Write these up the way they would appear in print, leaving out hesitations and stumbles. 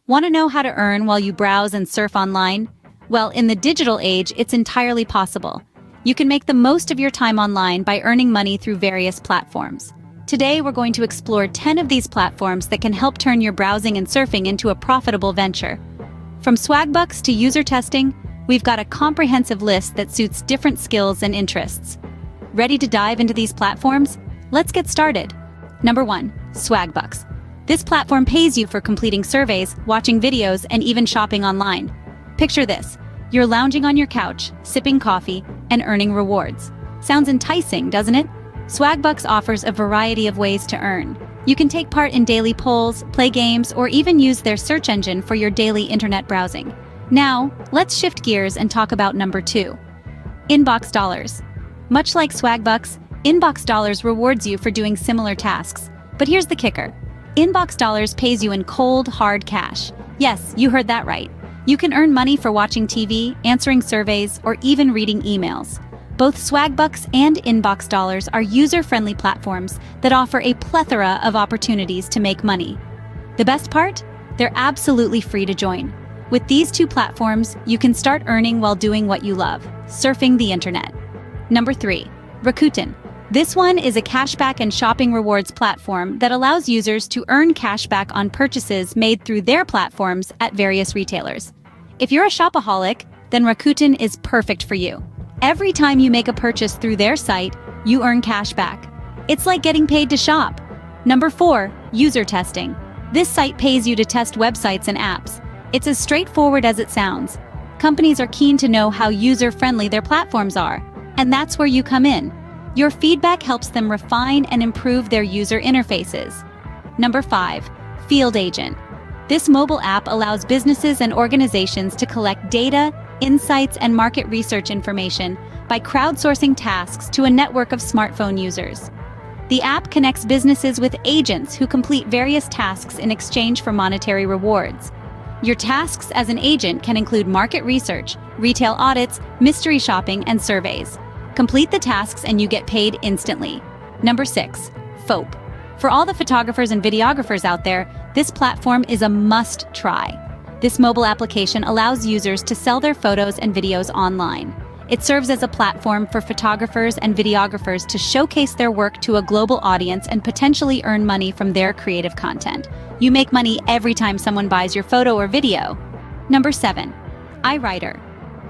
Want to know how to earn while you browse and surf online? Well, in the digital age, it's entirely possible. You can make the most of your time online by earning money through various platforms. Today, we're going to explore 10 of these platforms that can help turn your browsing and surfing into a profitable venture. From swagbucks to user testing, we've got a comprehensive list that suits different skills and interests. Ready to dive into these platforms? Let's get started. Number 1. Swagbucks. This platform pays you for completing surveys, watching videos, and even shopping online. Picture this. You're lounging on your couch, sipping coffee, and earning rewards. Sounds enticing, doesn't it? Swagbucks offers a variety of ways to earn. You can take part in daily polls, play games, or even use their search engine for your daily internet browsing. Now, let's shift gears and talk about number 2. Inbox dollars. Much like Swagbucks, Inbox dollars rewards you for doing similar tasks. But here's the kicker. Inbox dollars pays you in cold, hard cash. Yes, you heard that right. You can earn money for watching TV, answering surveys, or even reading emails. Both Swagbucks and Inbox dollars are user-friendly platforms that offer a plethora of opportunities to make money. The best part? They're absolutely free to join. With these 2 platforms, you can start earning while doing what you love, surfing the internet. Number 3. Rakuten. This one is a cashback and shopping rewards platform that allows users to earn cashback on purchases made through their platforms at various retailers. If you're a shopaholic, then Rakuten is perfect for you. Every time you make a purchase through their site, you earn cashback. It's like getting paid to shop. Number 4. User testing. This site pays you to test websites and apps. It's as straightforward as it sounds. Companies are keen to know how user-friendly their platforms are, and that's where you come in. Your feedback helps them refine and improve their user interfaces. Number 5. Field Agent. This mobile app allows businesses and organizations to collect data, insights, and market research information by crowdsourcing tasks to a network of smartphone users. The app connects businesses with agents who complete various tasks in exchange for monetary rewards. Your tasks as an agent can include market research, retail audits, mystery shopping, and surveys. Complete the tasks and you get paid instantly. Number 6. FOP. For all the photographers and videographers out there, this platform is a must-try. This mobile application allows users to sell their photos and videos online. It serves as a platform for photographers and videographers to showcase their work to a global audience and potentially earn money from their creative content. You make money every time someone buys your photo or video. Number 7. iWriter.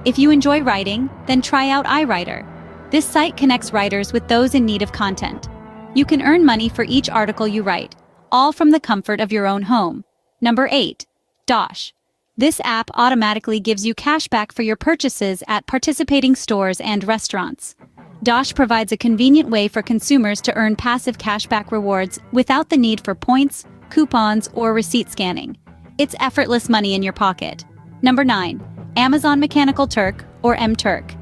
If you enjoy writing, then try out iWriter. This site connects writers with those in need of content. You can earn money for each article you write, all from the comfort of your own home. Number 8. Dosh. This app automatically gives you cashback for your purchases at participating stores and restaurants. Dosh provides a convenient way for consumers to earn passive cashback rewards without the need for points, coupons, or receipt scanning. It's effortless money in your pocket. Number 9. Amazon Mechanical Turk, or mTurk.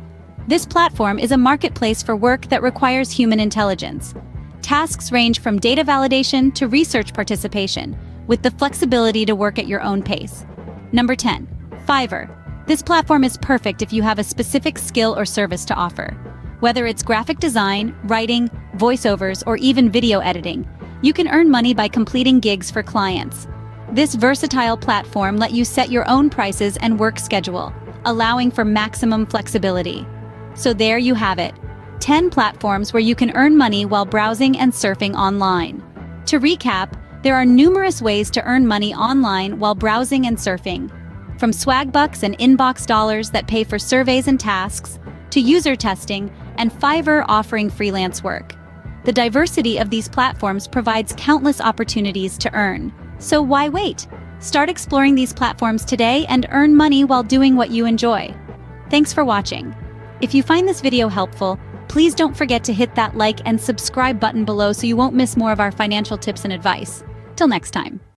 This platform is a marketplace for work that requires human intelligence. Tasks range from data validation to research participation, with the flexibility to work at your own pace. Number 10. Fiverr. This platform is perfect if you have a specific skill or service to offer. Whether it's graphic design, writing, voiceovers, or even video editing, you can earn money by completing gigs for clients. This versatile platform lets you set your own prices and work schedule, allowing for maximum flexibility. So there you have it, 10 platforms where you can earn money while browsing and surfing online. To recap, there are numerous ways to earn money online while browsing and surfing. From Swagbucks and Inbox dollars that pay for surveys and tasks, to user testing, and Fiverr offering freelance work. The diversity of these platforms provides countless opportunities to earn. So why wait? Start exploring these platforms today and earn money while doing what you enjoy. Thanks for watching. If you find this video helpful, please don't forget to hit that like and subscribe button below so you won't miss more of our financial tips and advice. Till next time.